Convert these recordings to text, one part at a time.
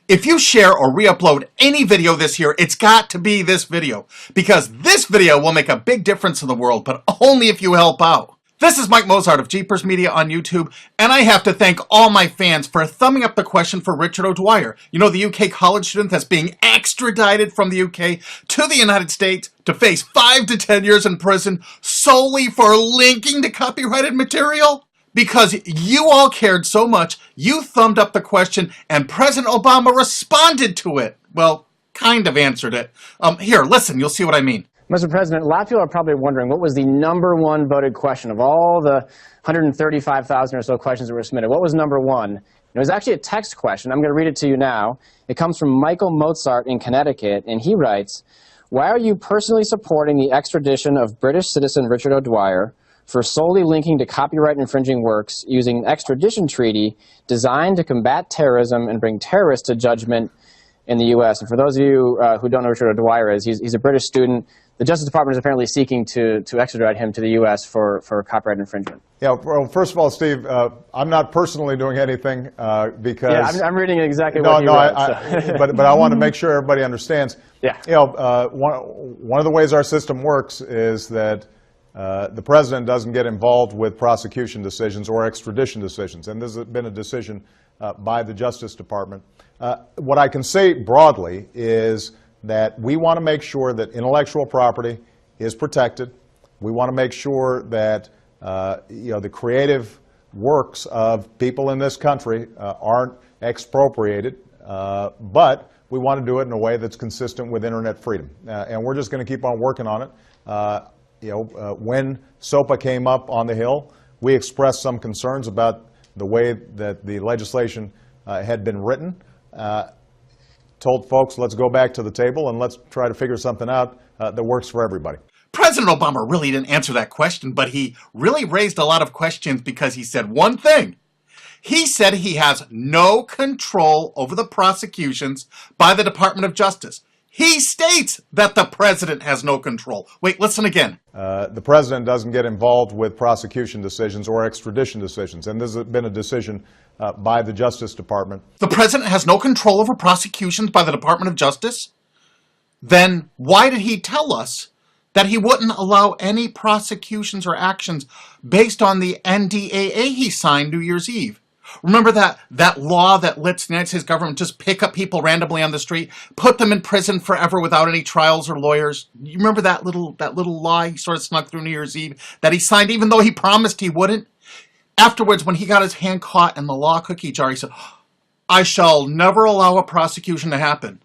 If you share or re-upload any video this year, it's got to be this video, because this video will make a big difference in the world, but only if you help out. This is Mike Mozart of Jeepers Media on YouTube, and I have to thank all my fans for thumbing up the question for Richard O'Dwyer. You know, the UK college student that's being extradited from the UK to the United States to face 5 to 10 years in prison solely for linking to copyrighted material? Because you all cared so much, you thumbed up the question, and President Obama responded to it. Well, kind of answered it. Here, listen, you'll see what I mean. Mr. President, a lot of people are probably wondering what was the #1 voted question of all the 135,000 or so questions that were submitted. What was #1? It was actually a text question. I'm going to read it to you now. It comes from Michael Mozart in Connecticut, and he writes, "Why are you personally supporting the extradition of British citizen Richard O'Dwyer for solely linking to copyright infringing works using an extradition treaty designed to combat terrorism and bring terrorists to judgment in the U.S.? And for those of you who don't know who Richard O'Dwyer is, he's a British student. The Justice Department is apparently seeking to extradite him to the U.S. for copyright infringement." Yeah, well, first of all, Steve, I'm not personally doing anything because... Yeah, I'm reading exactly what you wrote. But I want to make sure everybody understands. Yeah. You know, one of the ways our system works is that the president doesn't get involved with prosecution decisions or extradition decisions, and this has been a decision by the Justice Department. What I can say broadly is that we want to make sure that intellectual property is protected. We want to make sure that you know, the creative works of people in this country aren't expropriated, but we want to do it in a way that's consistent with internet freedom. And we're just going to keep on working on it. You know, when SOPA came up on the Hill, we expressed some concerns about the way that the legislation had been written. Told folks, let's go back to the table and let's try to figure something out that works for everybody. President Obama really didn't answer that question, but he really raised a lot of questions because he said one thing. He said he has no control over the prosecutions by the Department of Justice. He states that the president has no control. Wait, listen again. The president doesn't get involved with prosecution decisions or extradition decisions, and this has been a decision by the Justice Department. The president has no control over prosecutions by the Department of Justice? Then why did he tell us that he wouldn't allow any prosecutions or actions based on the NDAA he signed New Year's Eve? Remember that law that lets the United States government just pick up people randomly on the street, put them in prison forever without any trials or lawyers? You remember that little law he sort of snuck through New Year's Eve that he signed even though he promised he wouldn't? Afterwards, when he got his hand caught in the law cookie jar, he said, "I shall never allow a prosecution to happen."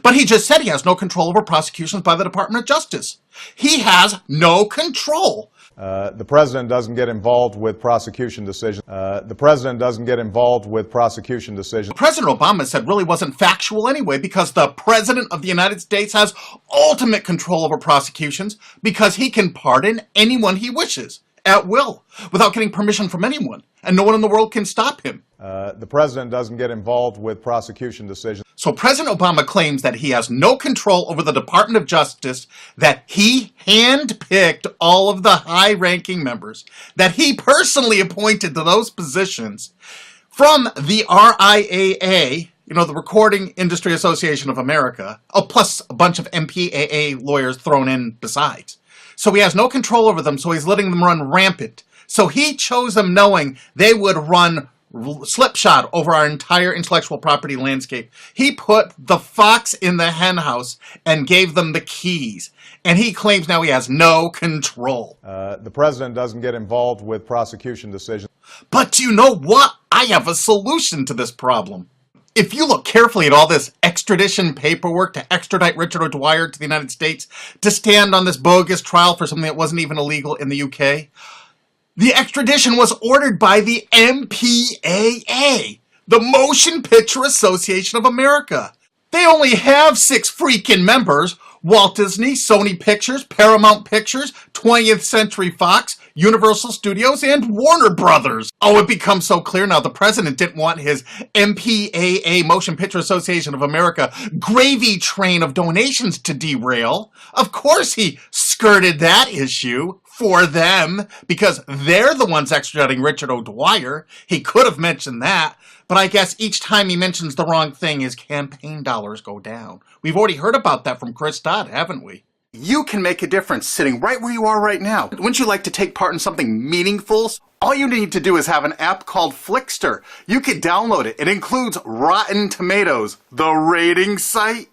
But he just said he has no control over prosecutions by the Department of Justice. He has no control. The president doesn't get involved with prosecution decisions. The president doesn't get involved with prosecution decisions. President Obama said really wasn't factual anyway, because the president of the United States has ultimate control over prosecutions because he can pardon anyone he wishes at will without getting permission from anyone, and no one in the world can stop him. The president doesn't get involved with prosecution decisions. So President Obama claims that he has no control over the Department of Justice, that he handpicked all of the high-ranking members, that he personally appointed to those positions from the RIAA, you know, the Recording Industry Association of America, plus a bunch of MPAA lawyers thrown in besides. So he has no control over them, so he's letting them run rampant. So he chose them knowing they would run slipshod over our entire intellectual property landscape. He put the fox in the hen house and gave them the keys. And he claims now he has no control. The president doesn't get involved with prosecution decisions. But you know what? I have a solution to this problem. If you look carefully at all this extradition paperwork to extradite Richard O'Dwyer to the United States to stand on this bogus trial for something that wasn't even illegal in the UK, the extradition was ordered by the MPAA, the Motion Picture Association of America. They only have 6 freaking members: Walt Disney, Sony Pictures, Paramount Pictures, 20th Century Fox, Universal Studios, and Warner Brothers. Oh, it becomes so clear now the president didn't want his MPAA, Motion Picture Association of America, gravy train of donations to derail. Of course he skirted that issue. for them, because they're the ones extraditing Richard O'Dwyer. He could have mentioned that, but I guess each time he mentions the wrong thing, his campaign dollars go down. We've already heard about that from Chris Dodd, haven't we? You can make a difference sitting right where you are right now. Wouldn't you like to take part in something meaningful? All you need to do is have an app called Flickster. You can download it. It includes Rotten Tomatoes, the rating site.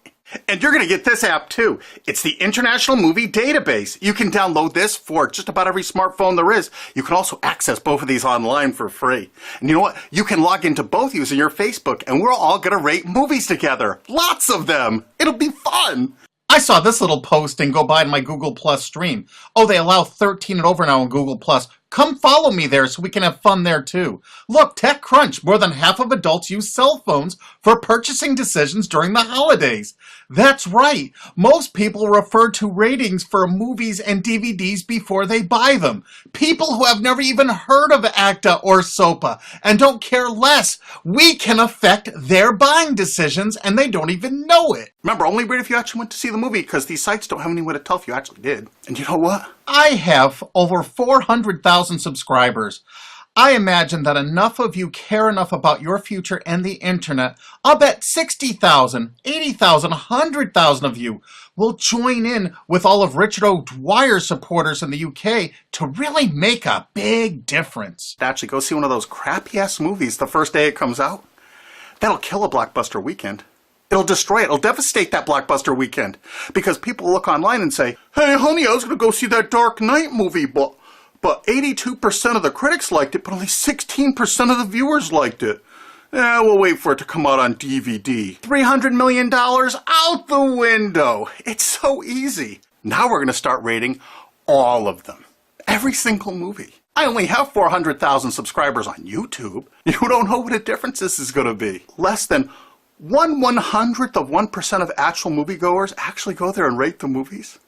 And you're going to get this app too. It's the International Movie Database. You can download this for just about every smartphone there is. You can also access both of these online for free. And you know what? You can log into both using your Facebook, and we're all going to rate movies together. Lots of them. It'll be fun. I saw this little posting go by in my Google Plus stream. Oh, they allow 13 and over now on Google Plus. Come follow me there so we can have fun there too. Look, TechCrunch, more than half of adults use cell phones for purchasing decisions during the holidays. That's right. Most people refer to ratings for movies and DVDs before they buy them. People who have never even heard of ACTA or SOPA and don't care less. We can affect their buying decisions and they don't even know it. Remember, only rate if you actually went to see the movie, because these sites don't have any way to tell if you actually did. And you know what? I have over 400,000 subscribers. I imagine that enough of you care enough about your future and the internet. I'll bet 60,000, 80,000, 100,000 of you will join in with all of Richard O'Dwyer supporters in the UK to really make a big difference. Actually, go see one of those crappy-ass movies the first day it comes out. That'll kill a blockbuster weekend. It'll destroy it. It'll devastate that blockbuster weekend. Because people look online and say, hey, honey, I was going to go see that Dark Knight movie, but 82% of the critics liked it, but only 16% of the viewers liked it. We'll wait for it to come out on DVD. $300 million out the window. It's so easy. Now we're going to start rating all of them. Every single movie. I only have 400,000 subscribers on YouTube. You don't know what a difference this is going to be. Less than 1/100th of 1% of actual moviegoers actually go there and rate the movies.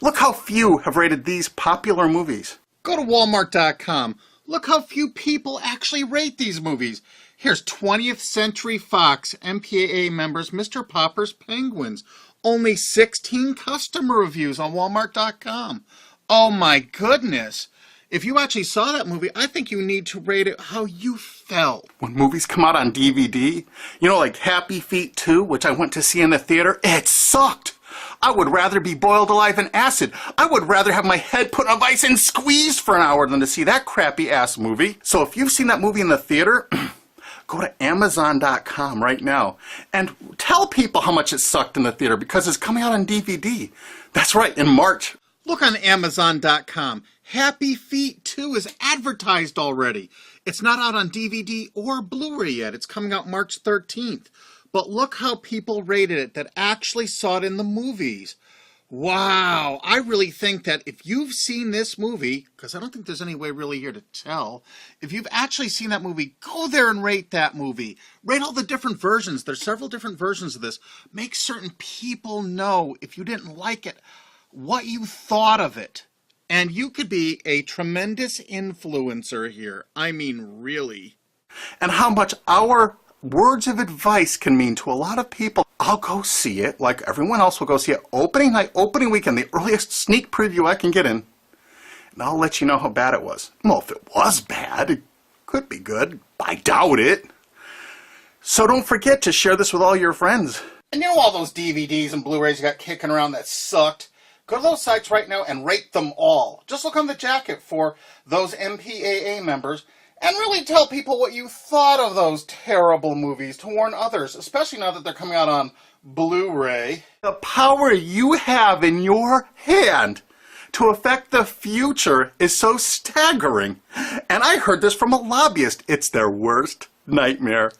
Look how few have rated these popular movies. Go to Walmart.com. Look how few people actually rate these movies. Here's 20th Century Fox, MPAA members, Mr. Popper's Penguins. Only 16 customer reviews on Walmart.com. Oh my goodness. If you actually saw that movie, I think you need to rate it how you felt. When movies come out on DVD, you know, like Happy Feet 2, which I went to see in the theater, it sucked. I would rather be boiled alive in acid. I would rather have my head put in a vice and squeezed for an hour than to see that crappy-ass movie. So if you've seen that movie in the theater, go to Amazon.com right now and tell people how much it sucked in the theater, because it's coming out on DVD. That's right, in March. Look on Amazon.com. Happy Feet 2 is advertised already. It's not out on DVD or Blu-ray yet. It's coming out March 13th. But look how people rated it that actually saw it in the movies. Wow. I really think that if you've seen this movie, because I don't think there's any way really here to tell, if you've actually seen that movie, go there and rate that movie. Rate all the different versions. There's several different versions of this. Make certain people know, if you didn't like it, what you thought of it. And you could be a tremendous influencer here. I mean, really. And how much our words of advice can mean to a lot of people. I'll go see it, like everyone else will go see it. Opening night, opening weekend, the earliest sneak preview I can get in. And I'll let you know how bad it was. Well, if it was bad, it could be good. I doubt it. So don't forget to share this with all your friends. And you know all those DVDs and Blu-rays you got kicking around that sucked? Go to those sites right now and rate them all. Just look on the jacket for those MPAA members and really tell people what you thought of those terrible movies to warn others, especially now that they're coming out on Blu-ray. The power you have in your hand to affect the future is so staggering. And I heard this from a lobbyist. It's their worst nightmare.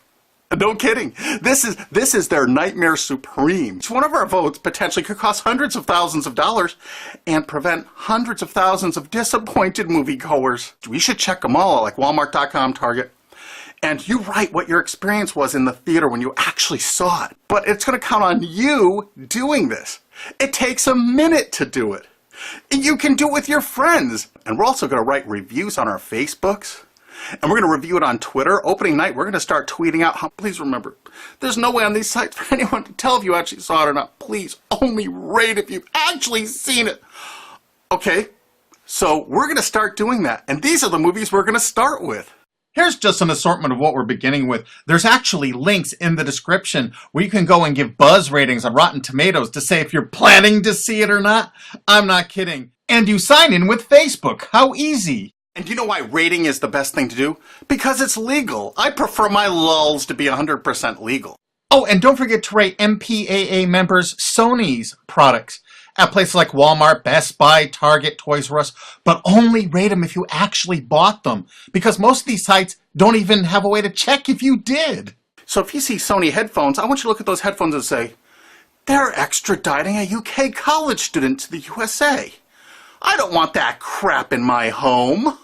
No kidding. This is their nightmare supreme. Each one of our votes potentially could cost hundreds of thousands of dollars and prevent hundreds of thousands of disappointed moviegoers. We should check them all, like Walmart.com, Target. And you write what your experience was in the theater when you actually saw it. But it's going to count on you doing this. It takes a minute to do it. You can do it with your friends. And we're also going to write reviews on our Facebooks. And we're going to review it on Twitter. Opening night, we're going to start tweeting out how, please remember, there's no way on these sites for anyone to tell if you actually saw it or not. Please only rate if you've actually seen it. Okay, So we're going to start doing that. And these are the movies we're going to start with. Here's just an assortment of what we're beginning with. There's actually links in the description where you can go and give buzz ratings on Rotten Tomatoes to say if you're planning to see it or not. I'm not kidding. And you sign in with Facebook. How easy. And do you know why rating is the best thing to do? Because it's legal. I prefer my lulls to be 100% legal. Oh, and don't forget to rate MPAA members Sony's products at places like Walmart, Best Buy, Target, Toys R Us, but only rate them if you actually bought them, because most of these sites don't even have a way to check if you did. So if you see Sony headphones, I want you to look at those headphones and say, they're extraditing a UK college student to the USA. I don't want that crap in my home.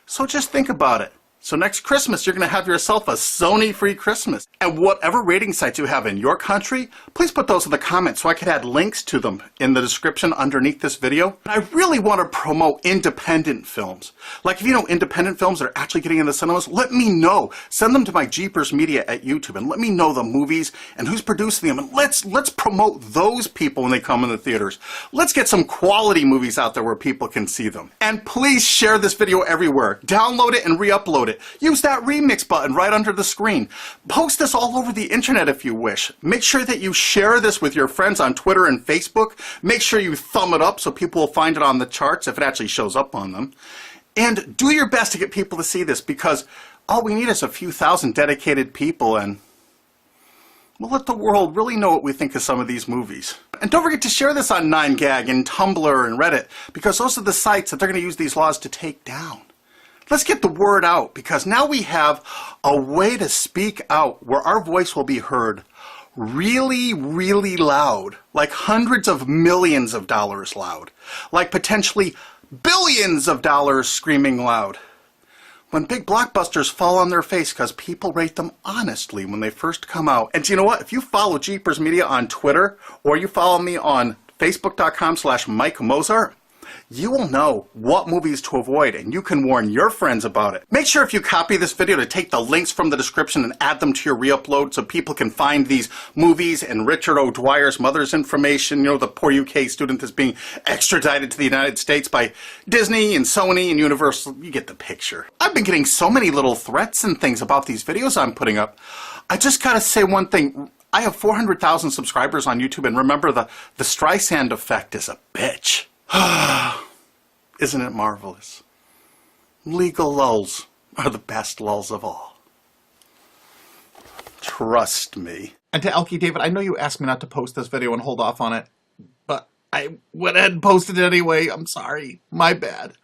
So just think about it. So next Christmas, you're going to have yourself a Sony-free Christmas. And whatever rating sites you have in your country, please put those in the comments so I could add links to them in the description underneath this video. And I really want to promote independent films. Like if you know independent films that are actually getting in the cinemas, let me know. Send them to my Jeepers Media at YouTube and let me know the movies and who's producing them. And let's promote those people when they come in the theaters. Let's get some quality movies out there where people can see them. And please share this video everywhere. Download it and re-upload it. Use that remix button right under the screen. Post this all over the internet if you wish. Make sure that you share this with your friends on Twitter and Facebook. Make sure you thumb it up so people will find it on the charts if it actually shows up on them. And do your best to get people to see this, because all we need is a few thousand dedicated people, and we'll let the world really know what we think of some of these movies. And don't forget to share this on 9gag and Tumblr and Reddit, because those are the sites that they're going to use these laws to take down. Let's get the word out, because now we have a way to speak out where our voice will be heard really, really loud, like hundreds of millions of dollars loud, like potentially billions of dollars screaming loud. When big blockbusters fall on their face because people rate them honestly when they first come out. And you know what? If you follow Jeepers Media on Twitter, or you follow me on Facebook.com/Mike Mozart, you will know what movies to avoid, and you can warn your friends about it. Make sure if you copy this video to take the links from the description and add them to your re-upload so people can find these movies and Richard O'Dwyer's mother's information, you know, the poor UK student that's being extradited to the United States by Disney and Sony and Universal. You get the picture. I've been getting so many little threats and things about these videos I'm putting up. I just gotta say one thing. I have 400,000 subscribers on YouTube, and remember, the Streisand effect is a bitch. Isn't it marvelous? Legal lulls are the best lulls of all. Trust me. And to Elkie David, I know you asked me not to post this video and hold off on it, but I went ahead and posted it anyway. I'm sorry. My bad.